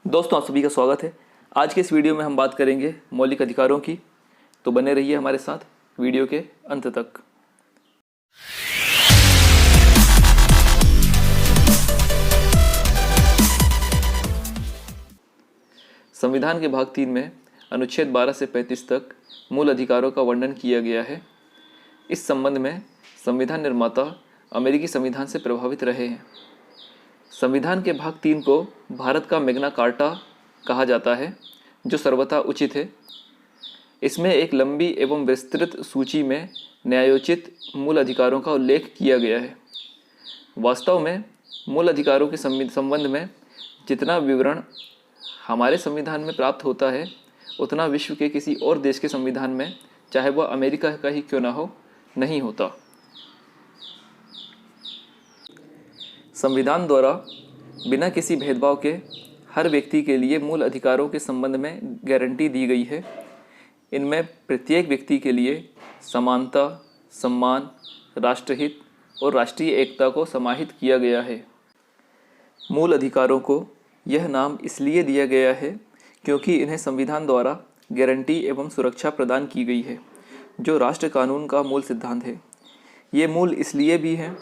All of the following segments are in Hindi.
दोस्तों, आप सभी का स्वागत है। आज के इस वीडियो में हम बात करेंगे मौलिक अधिकारों की, तो बने रहिए हमारे साथ वीडियो के अंत तक। संविधान के भाग 3 में अनुच्छेद 12 से 35 तक मूल अधिकारों का वर्णन किया गया है। इस संबंध में संविधान निर्माता अमेरिकी संविधान से प्रभावित रहे हैं। संविधान के भाग 3 को भारत का मैग्ना कार्टा कहा जाता है, जो सर्वथा उचित है। इसमें एक लंबी एवं विस्तृत सूची में न्यायोचित मूल अधिकारों का उल्लेख किया गया है। वास्तव में मूल अधिकारों के संबंध में जितना विवरण हमारे संविधान में प्राप्त होता है, उतना विश्व के किसी और देश के संविधान में, चाहे वह अमेरिका का ही क्यों ना हो, नहीं होता। संविधान द्वारा बिना किसी भेदभाव के हर व्यक्ति के लिए मूल अधिकारों के संबंध में गारंटी दी गई है। इनमें प्रत्येक व्यक्ति के लिए समानता, सम्मान, राष्ट्रहित और राष्ट्रीय एकता को समाहित किया गया है। मूल अधिकारों को यह नाम इसलिए दिया गया है क्योंकि इन्हें संविधान द्वारा गारंटी एवं सुरक्षा प्रदान की गई है, जो राष्ट्र कानून का मूल सिद्धांत है। ये मूल इसलिए भी हैं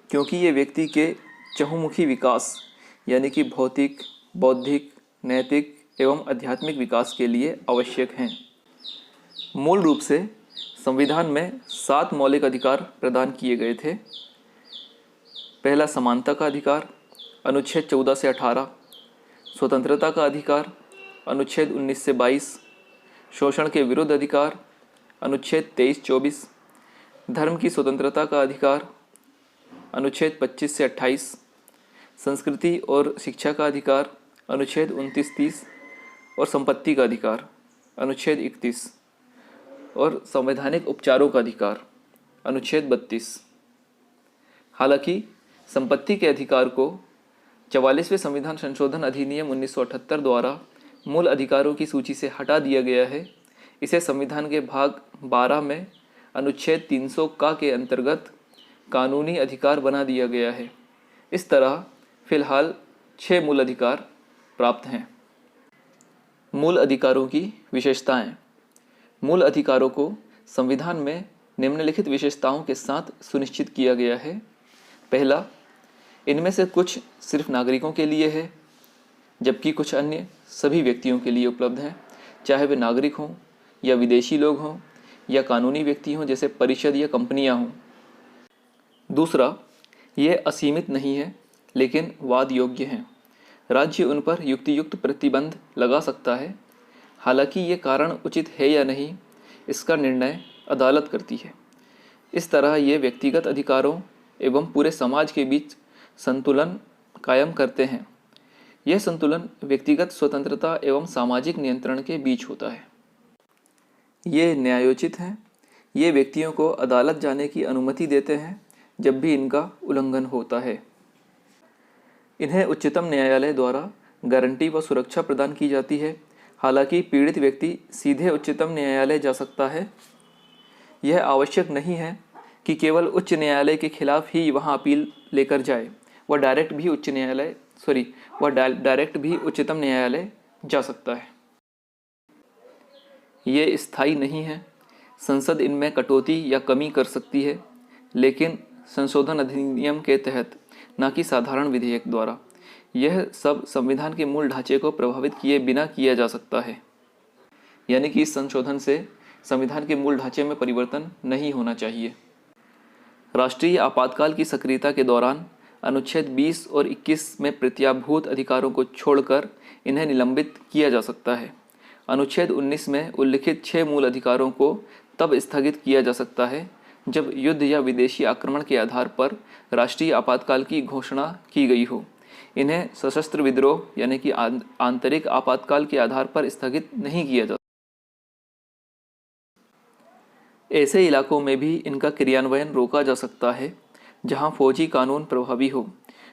क्योंकि ये व्यक्ति के चहुमुखी विकास यानी कि भौतिक, बौद्धिक, नैतिक एवं आध्यात्मिक विकास के लिए आवश्यक हैं। मूल रूप से संविधान में 7 मौलिक अधिकार प्रदान किए गए थे। पहला समानता का अधिकार, अनुच्छेद 14 से 18, स्वतंत्रता का अधिकार, अनुच्छेद 19 से 22, शोषण के विरुद्ध अधिकार, अनुच्छेद 23-24, धर्म की स्वतंत्रता का अधिकार, अनुच्छेद 25 से 28, संस्कृति और शिक्षा का अधिकार, अनुच्छेद 29-30, और संपत्ति का अधिकार, अनुच्छेद 31, और संवैधानिक उपचारों का अधिकार, अनुच्छेद 32। हालांकि संपत्ति के अधिकार को 44वें संविधान संशोधन अधिनियम 1978 द्वारा मूल अधिकारों की सूची से हटा दिया गया है। इसे संविधान के भाग 12 में अनुच्छेद 300 का के अंतर्गत कानूनी अधिकार बना दिया गया है। इस तरह फिलहाल 6 मूल अधिकार प्राप्त हैं। मूल अधिकारों की विशेषताएं। मूल अधिकारों को संविधान में निम्नलिखित विशेषताओं के साथ सुनिश्चित किया गया है। पहला, इनमें से कुछ सिर्फ नागरिकों के लिए है, जबकि कुछ अन्य सभी व्यक्तियों के लिए उपलब्ध हैं, चाहे वे नागरिक हों या विदेशी लोग हों या कानूनी व्यक्ति हों जैसे परिषद या कंपनियां हों। दूसरा, ये असीमित नहीं है लेकिन वाद योग्य हैं। राज्य उन पर युक्तियुक्त प्रतिबंध लगा सकता है। हालांकि ये कारण उचित है या नहीं, इसका निर्णय अदालत करती है। इस तरह ये व्यक्तिगत अधिकारों एवं पूरे समाज के बीच संतुलन कायम करते हैं। यह संतुलन व्यक्तिगत स्वतंत्रता एवं सामाजिक नियंत्रण के बीच होता है। ये न्यायोचित हैं। ये व्यक्तियों को अदालत जाने की अनुमति देते हैं जब भी इनका उल्लंघन होता है। इन्हें उच्चतम न्यायालय द्वारा गारंटी व सुरक्षा प्रदान की जाती है। हालांकि पीड़ित व्यक्ति सीधे उच्चतम न्यायालय जा सकता है। यह आवश्यक नहीं है कि केवल उच्च न्यायालय के खिलाफ ही वहां अपील लेकर जाए। वह डायरेक्ट भी उच्चतम न्यायालय जा सकता है। ये स्थायी नहीं है। संसद इनमें कटौती या कमी कर सकती है, लेकिन संशोधन अधिनियम के तहत, न कि साधारण विधेयक द्वारा। यह सब संविधान के मूल ढांचे को प्रभावित किए बिना किया जा सकता है। यानी कि इस संशोधन से संविधान के मूल ढांचे में परिवर्तन नहीं होना चाहिए। राष्ट्रीय आपातकाल की सक्रियता के दौरान अनुच्छेद 20 और 21 में प्रत्याभूत अधिकारों को छोड़कर इन्हें निलंबित किया जा सकता है। अनुच्छेद 19 में उल्लिखित 6 मूल अधिकारों को तब स्थगित किया जा सकता है जब युद्ध या विदेशी आक्रमण के आधार पर राष्ट्रीय आपातकाल की घोषणा की गई हो। इन्हें सशस्त्र विद्रोह यानी कि आंतरिक आपातकाल के आधार पर स्थगित नहीं किया जा। ऐसे इलाकों में भी इनका क्रियान्वयन रोका जा सकता है जहां फौजी कानून प्रभावी हो।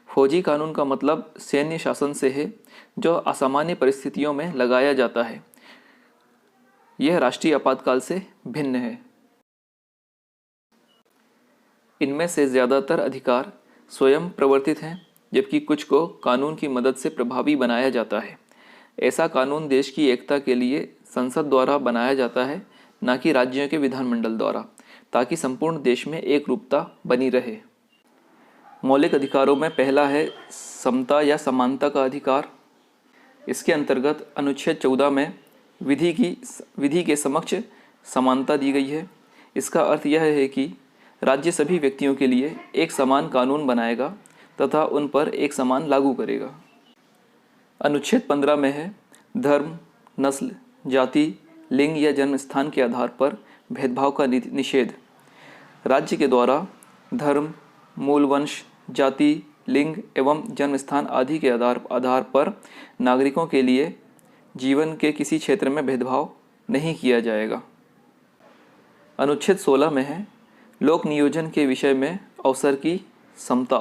फौजी कानून का मतलब सैन्य शासन से है, जो असामान्य परिस्थितियों में लगाया जाता है। यह राष्ट्रीय आपातकाल से भिन्न है। इनमें से ज़्यादातर अधिकार स्वयं प्रवर्तित हैं, जबकि कुछ को कानून की मदद से प्रभावी बनाया जाता है। ऐसा कानून देश की एकता के लिए संसद द्वारा बनाया जाता है, न कि राज्यों के विधानमंडल द्वारा, ताकि संपूर्ण देश में एक रूपता बनी रहे। मौलिक अधिकारों में पहला है समता या समानता का अधिकार। इसके अंतर्गत अनुच्छेद 14 में विधि के समक्ष समानता दी गई है। इसका अर्थ यह है कि राज्य सभी व्यक्तियों के लिए एक समान कानून बनाएगा तथा उन पर एक समान लागू करेगा। अनुच्छेद 15 में है धर्म, नस्ल, जाति, लिंग या जन्म स्थान के आधार पर भेदभाव का निषेध। राज्य के द्वारा धर्म, मूल वंश, जाति, लिंग एवं जन्म स्थान आदि के आधार पर नागरिकों के लिए जीवन के किसी क्षेत्र में भेदभाव नहीं किया जाएगा। अनुच्छेद 16 में है लोक नियोजन के विषय में अवसर की समता।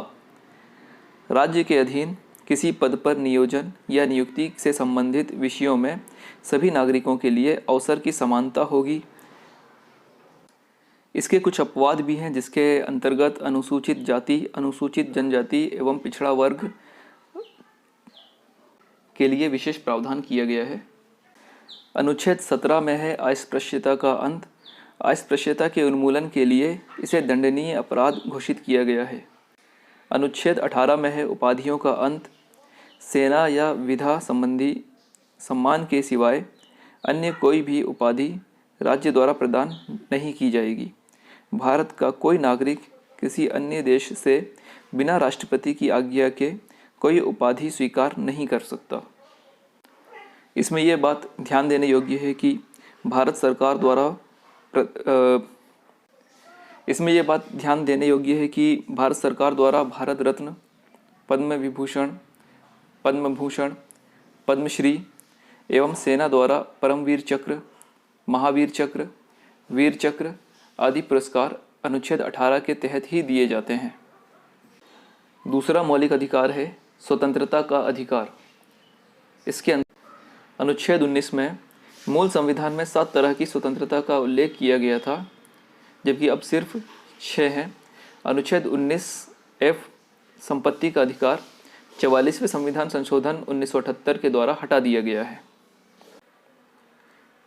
राज्य के अधीन किसी पद पर नियोजन या नियुक्ति से संबंधित विषयों में सभी नागरिकों के लिए अवसर की समानता होगी। इसके कुछ अपवाद भी हैं, जिसके अंतर्गत अनुसूचित जाति, अनुसूचित जनजाति एवं पिछड़ा वर्ग के लिए विशेष प्रावधान किया गया है। अनुच्छेद 17 में है अस्पृश्यता का अंत। अस्पृश्यता के उन्मूलन के लिए इसे दंडनीय अपराध घोषित किया गया है। अनुच्छेद 18 में है उपाधियों का अंत। सेना या विधा संबंधी सम्मान के सिवाय अन्य कोई भी उपाधि राज्य द्वारा प्रदान नहीं की जाएगी। भारत का कोई नागरिक किसी अन्य देश से बिना राष्ट्रपति की आज्ञा के कोई उपाधि स्वीकार नहीं कर सकता। इसमें यह बात ध्यान देने योग्य है कि भारत सरकार द्वारा भारत रत्न, पद्म विभूषण, पद्म भूषण, पद्मश्री एवं सेना द्वारा परमवीर चक्र, महावीर चक्र, वीर चक्र आदि पुरस्कार अनुच्छेद 18 के तहत ही दिए जाते हैं। दूसरा मौलिक अधिकार है स्वतंत्रता का अधिकार। इसके अनुच्छेद 19 में मूल संविधान में 7 तरह की स्वतंत्रता का उल्लेख किया गया था, जबकि अब सिर्फ 6 हैं। अनुच्छेद 19F संपत्ति का अधिकार 44वें संविधान संशोधन 1978 के द्वारा हटा दिया गया है।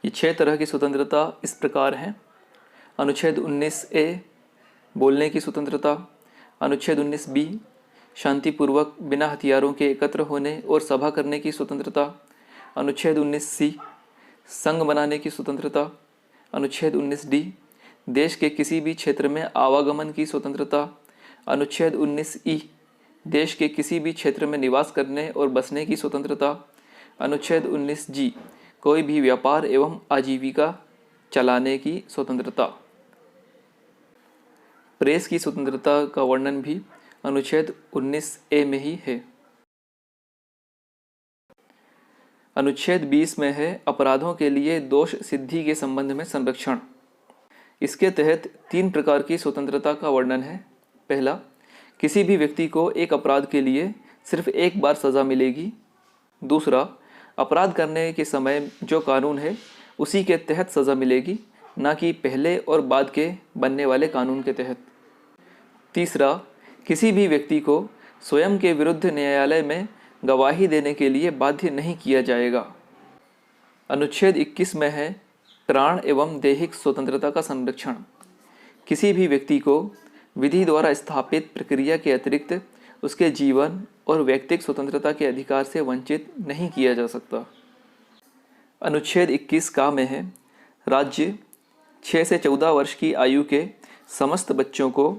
ये 6 तरह की स्वतंत्रता इस प्रकार हैं। अनुच्छेद 19A बोलने की स्वतंत्रता। अनुच्छेद 19B शांतिपूर्वक बिना हथियारों के एकत्र होने और सभा करने की स्वतंत्रता। अनुच्छेद 19C संघ बनाने की स्वतंत्रता। अनुच्छेद 19D देश के किसी भी क्षेत्र में आवागमन की स्वतंत्रता। अनुच्छेद 19E देश के किसी भी क्षेत्र में निवास करने और बसने की स्वतंत्रता। अनुच्छेद 19G कोई भी व्यापार एवं आजीविका चलाने की स्वतंत्रता। प्रेस की स्वतंत्रता का वर्णन भी अनुच्छेद 19A में ही है। अनुच्छेद 20 में है अपराधों के लिए दोष सिद्धि के संबंध में संरक्षण। इसके तहत 3 प्रकार की स्वतंत्रता का वर्णन है। पहला, किसी भी व्यक्ति को एक अपराध के लिए सिर्फ एक बार सज़ा मिलेगी। दूसरा, अपराध करने के समय जो कानून है उसी के तहत सज़ा मिलेगी, न कि पहले और बाद के बनने वाले कानून के तहत। तीसरा, किसी भी व्यक्ति को स्वयं के विरुद्ध न्यायालय में गवाही देने के लिए बाध्य नहीं किया जाएगा। अनुच्छेद 21 में है प्राण एवं दैहिक स्वतंत्रता का संरक्षण। किसी भी व्यक्ति को विधि द्वारा स्थापित प्रक्रिया के अतिरिक्त उसके जीवन और व्यक्तिगत स्वतंत्रता के अधिकार से वंचित नहीं किया जा सकता। अनुच्छेद 21 का में है राज्य 6 से 14 वर्ष की आयु के समस्त बच्चों को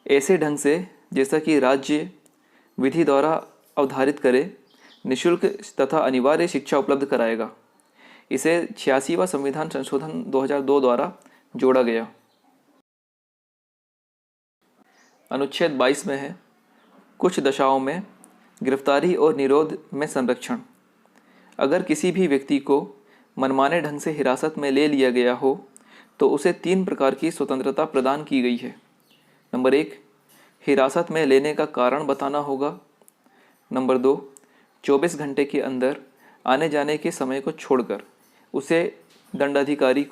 ऐसे ढंग से जैसा कि राज्य विधि द्वारा अवधारित करे निःशुल्क तथा अनिवार्य शिक्षा उपलब्ध कराएगा। इसे 86वां संविधान संशोधन 2002 द्वारा जोड़ा गया। अनुच्छेद 22 में है कुछ दशाओं में गिरफ्तारी और निरोध में संरक्षण। अगर किसी भी व्यक्ति को मनमाने ढंग से हिरासत में ले लिया गया हो तो उसे 3 प्रकार की स्वतंत्रता प्रदान की गई है। नंबर 1, हिरासत में लेने का कारण बताना होगा। नंबर 2, 24 घंटे के अंदर आने जाने के समय को छोड़कर उसे दंडाधिकारी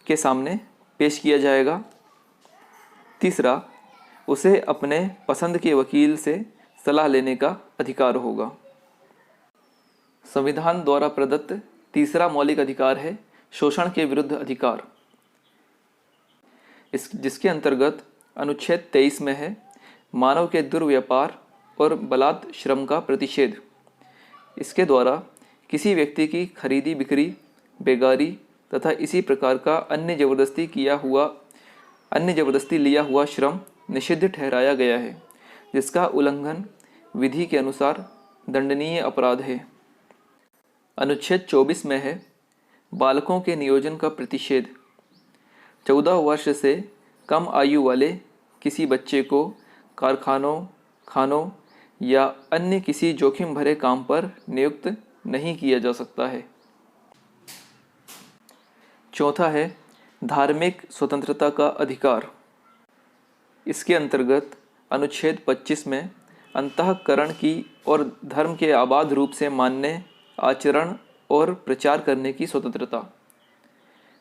के सामने पेश किया जाएगा। तीसरा, उसे अपने पसंद के वकील से सलाह लेने का अधिकार होगा। संविधान द्वारा प्रदत्त तीसरा मौलिक अधिकार है शोषण के विरुद्ध अधिकार, जिसके अंतर्गत अनुच्छेद 23 में है मानव के दुर्व्यापार और बलात् श्रम का प्रतिषेध। इसके द्वारा किसी व्यक्ति की खरीदी बिक्री, बेगारी तथा इसी प्रकार का अन्य जबरदस्ती लिया हुआ श्रम निषिद्ध ठहराया गया है, जिसका उल्लंघन विधि के अनुसार दंडनीय अपराध है। अनुच्छेद 24 में है बालकों के नियोजन का प्रतिषेध। 14 वर्ष से कम आयु वाले किसी बच्चे को कारखानों, खानों या अन्य किसी जोखिम भरे काम पर नियुक्त नहीं किया जा सकता है। चौथा है धार्मिक स्वतंत्रता का अधिकार। इसके अंतर्गत अनुच्छेद 25 में अंतःकरण की और धर्म के आबाद रूप से मानने, आचरण और प्रचार करने की स्वतंत्रता।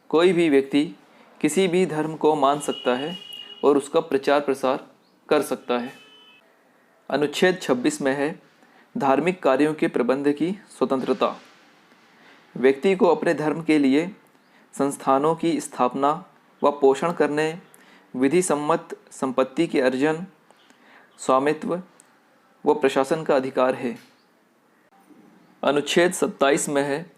कोई भी व्यक्ति किसी भी धर्म को मान सकता है और उसका प्रचार प्रसार कर सकता है। अनुच्छेद 26 में है धार्मिक कार्यों के प्रबंध की स्वतंत्रता। व्यक्ति को अपने धर्म के लिए संस्थानों की स्थापना व पोषण करने, विधि सम्मत संपत्ति के अर्जन, स्वामित्व व प्रशासन का अधिकार है। अनुच्छेद 27 में है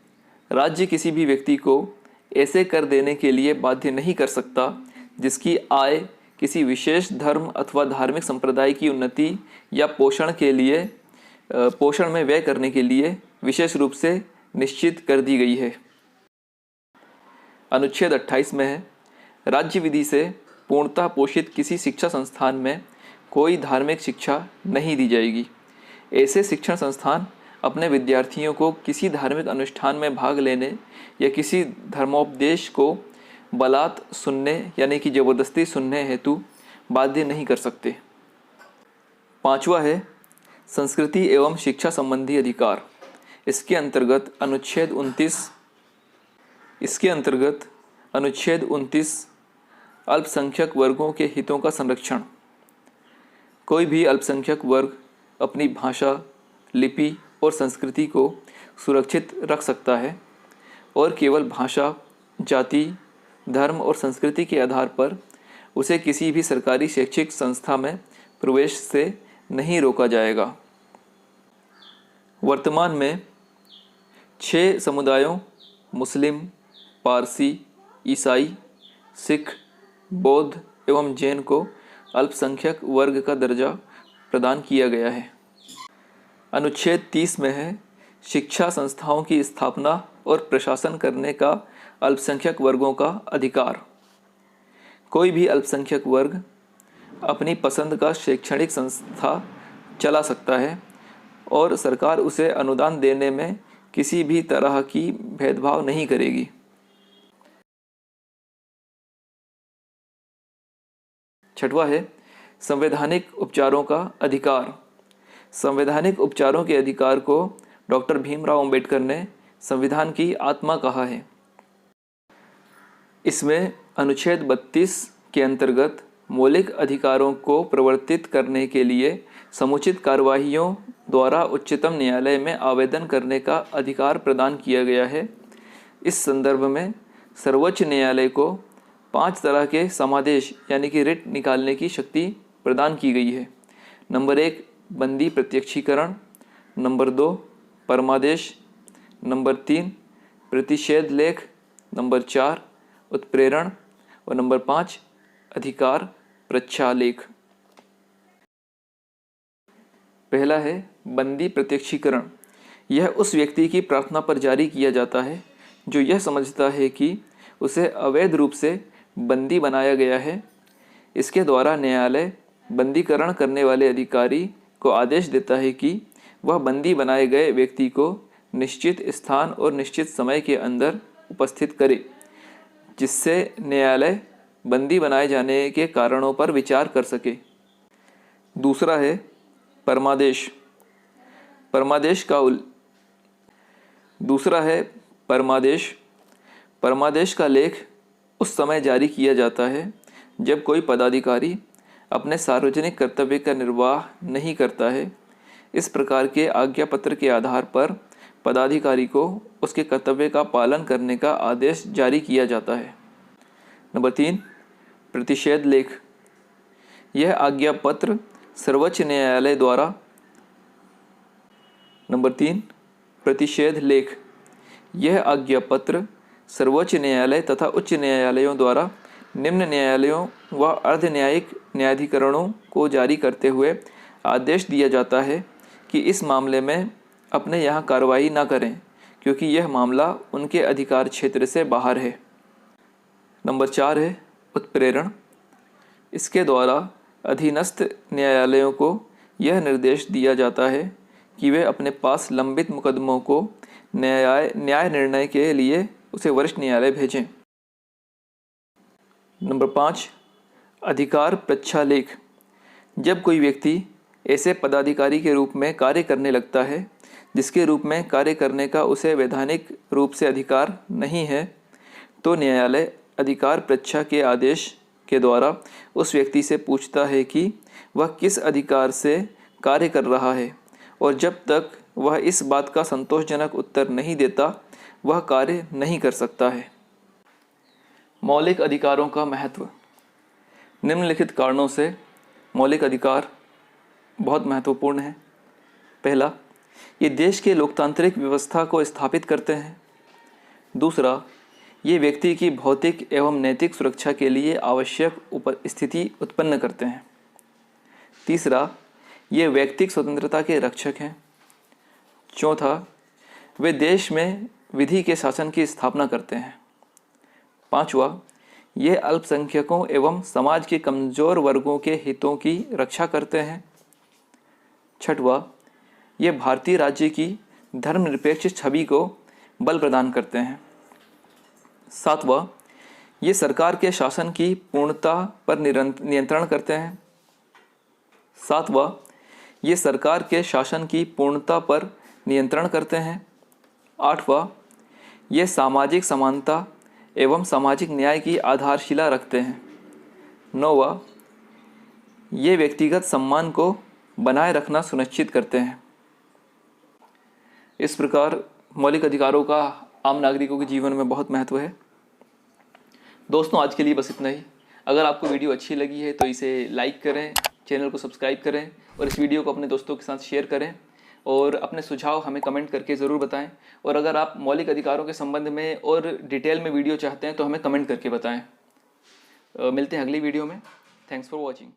राज्य किसी भी व्यक्ति को ऐसे कर देने के लिए बाध्य नहीं कर सकता जिसकी आय किसी विशेष धर्म अथवा धार्मिक संप्रदाय की उन्नति या पोषण में व्यय करने के लिए विशेष रूप से निश्चित कर दी गई है। अनुच्छेद 28 में है राज्य विधि से पूर्णतः पोषित किसी शिक्षा संस्थान में कोई धार्मिक शिक्षा नहीं दी जाएगी। ऐसे शिक्षण संस्थान अपने विद्यार्थियों को किसी धार्मिक अनुष्ठान में भाग लेने या किसी धर्मोपदेश को बलात् सुनने यानी कि ज़बरदस्ती सुनने हेतु बाध्य नहीं कर सकते। पांचवा है संस्कृति एवं शिक्षा संबंधी अधिकार। इसके अंतर्गत अनुच्छेद 29 अल्पसंख्यक वर्गों के हितों का संरक्षण। कोई भी अल्पसंख्यक वर्ग अपनी भाषा, लिपि और संस्कृति को सुरक्षित रख सकता है और केवल भाषा, जाति, धर्म और संस्कृति के आधार पर उसे किसी भी सरकारी शैक्षिक संस्था में प्रवेश से नहीं रोका जाएगा। वर्तमान में 6 समुदायों मुस्लिम, पारसी, ईसाई, सिख, बौद्ध एवं जैन को अल्पसंख्यक वर्ग का दर्जा प्रदान किया गया है। अनुच्छेद 30 में है शिक्षा संस्थाओं की स्थापना और प्रशासन करने का अल्पसंख्यक वर्गों का अधिकार। कोई भी अल्पसंख्यक वर्ग अपनी पसंद का शैक्षणिक संस्था चला सकता है और सरकार उसे अनुदान देने में किसी भी तरह की भेदभाव नहीं करेगी। छठवां है संवैधानिक उपचारों का अधिकार। संवैधानिक उपचारों के अधिकार को डॉक्टर भीमराव अंबेडकर ने संविधान की आत्मा कहा है। इसमें अनुच्छेद 32 के अंतर्गत मौलिक अधिकारों को प्रवर्तित करने के लिए समुचित कार्यवाहियों द्वारा उच्चतम न्यायालय में आवेदन करने का अधिकार प्रदान किया गया है। इस संदर्भ में सर्वोच्च न्यायालय को 5 तरह के समादेश यानी कि रिट निकालने की शक्ति प्रदान की गई है। नंबर 1 बंदी प्रत्यक्षीकरण, नंबर 2 परमादेश, नंबर 3 प्रतिषेध लेख, नंबर 4 उत्प्रेरण और नंबर 5 अधिकार प्रच्छालेख। पहला है बंदी प्रत्यक्षीकरण। यह उस व्यक्ति की प्रार्थना पर जारी किया जाता है जो यह समझता है कि उसे अवैध रूप से बंदी बनाया गया है। इसके द्वारा न्यायालय बंदीकरण करने वाले अधिकारी को आदेश देता है कि वह बंदी बनाए गए व्यक्ति को निश्चित स्थान और निश्चित समय के अंदर उपस्थित करे, जिससे न्यायालय बंदी बनाए जाने के कारणों पर विचार कर सके। दूसरा है परमादेश। दूसरा है परमादेश। परमादेश का लेख उस समय जारी किया जाता है जब कोई पदाधिकारी अपने सार्वजनिक कर्तव्य का निर्वाह नहीं करता है। इस प्रकार के आज्ञा पत्र के आधार पर पदाधिकारी को उसके कर्तव्य का पालन करने का आदेश जारी किया जाता है। नंबर 3, प्रतिषेध लेख। यह आज्ञा पत्र सर्वोच्च न्यायालय द्वारा नंबर 3, प्रतिषेध लेख। यह आज्ञा पत्र सर्वोच्च न्यायालय तथा उच्च न्यायालयों द्वारा निम्न न्यायालयों व अर्ध न्यायिक न्यायाधिकरणों को जारी करते हुए आदेश दिया जाता है कि इस मामले में अपने यहाँ कार्रवाई न करें, क्योंकि यह मामला उनके अधिकार क्षेत्र से बाहर है। नंबर 4 है उत्प्रेरण। इसके द्वारा अधीनस्थ न्यायालयों को यह निर्देश दिया जाता है कि वे अपने पास लंबित मुकदमों को न्याय निर्णय के लिए उसे वरिष्ठ न्यायालय भेजें। नंबर 5, अधिकार प्रच्छालेख। जब कोई व्यक्ति ऐसे पदाधिकारी के रूप में कार्य करने लगता है जिसके रूप में कार्य करने का उसे वैधानिक रूप से अधिकार नहीं है, तो न्यायालय अधिकार प्रच्छा के आदेश के द्वारा उस व्यक्ति से पूछता है कि वह किस अधिकार से कार्य कर रहा है, और जब तक वह इस बात का संतोषजनक उत्तर नहीं देता, वह कार्य नहीं कर सकता है। मौलिक अधिकारों का महत्व। निम्नलिखित कारणों से मौलिक अधिकार बहुत महत्वपूर्ण है। पहला, ये देश के लोकतांत्रिक व्यवस्था को स्थापित करते हैं। दूसरा, ये व्यक्ति की भौतिक एवं नैतिक सुरक्षा के लिए आवश्यक स्थिति उत्पन्न करते हैं। तीसरा, ये व्यक्तिक स्वतंत्रता के रक्षक हैं। चौथा, वे देश में विधि के शासन की स्थापना करते हैं। पांचवा, ये अल्पसंख्यकों एवं समाज के कमज़ोर वर्गों के हितों की रक्षा करते हैं। छठवा, ये भारतीय राज्य की धर्मनिरपेक्ष छवि को बल प्रदान करते हैं। सातवां, ये सरकार के शासन की पूर्णता पर नियंत्रण करते हैं। सातवां, ये सरकार के शासन की पूर्णता पर नियंत्रण करते हैं। आठवां, ये सामाजिक समानता एवं सामाजिक न्याय की आधारशिला रखते हैं। नौवां, ये व्यक्तिगत सम्मान को बनाए रखना सुनिश्चित करते हैं। इस प्रकार मौलिक अधिकारों का आम नागरिकों के जीवन में बहुत महत्व है। दोस्तों, आज के लिए बस इतना ही। अगर आपको वीडियो अच्छी लगी है तो इसे लाइक करें, चैनल को सब्सक्राइब करें और इस वीडियो को अपने दोस्तों के साथ शेयर करें और अपने सुझाव हमें कमेंट करके ज़रूर बताएं। और अगर आप मौलिक अधिकारों के संबंध में और डिटेल में वीडियो चाहते हैं तो हमें कमेंट करके बताएं। मिलते हैं अगली वीडियो में। Thanks for watching.